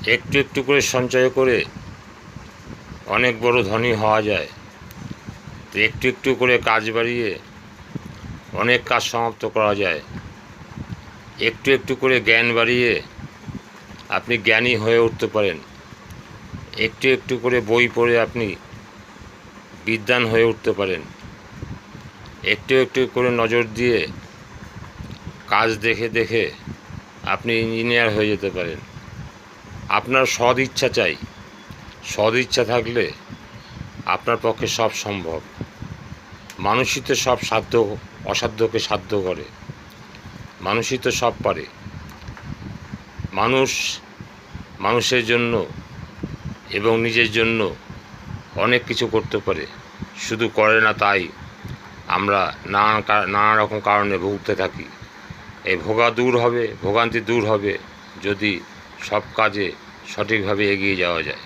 একটু একটু করে সঞ্চয় করে অনেক বড় ধনী হওয়া যায়। তো একটু একটু করে কাজ বাড়িয়ে অনেক কাজ সমাপ্ত করা যায়। একটু একটু করে জ্ঞান বাড়িয়ে আপনি জ্ঞানী হয়ে উঠতে পারেন। একটু একটু করে বই পড়ে আপনি বিদ্বান হয়ে উঠতে পারেন। একটু একটু করে নজর দিয়ে কাজ দেখে দেখে আপনি ইঞ্জিনিয়ার হয়ে যেতে পারেন। আপনার সদ ইচ্ছা চাই। সদ ইচ্ছা থাকলে আপনার পক্ষে সব সম্ভব। মানুষই তো সব সাধ্য অসাধ্যকে সাধ্য করে। মানুষই তো সব পারে। মানুষ মানুষের জন্য এবং নিজের জন্য অনেক কিছু করতে পারে, শুধু করে না তাই আমরা নানা রকম কারণে ভুগতে থাকি। এই ভোগান্তি দূর হবে যদি সব কাজে সঠিকভাবে এগিয়ে যাওয়া যায়।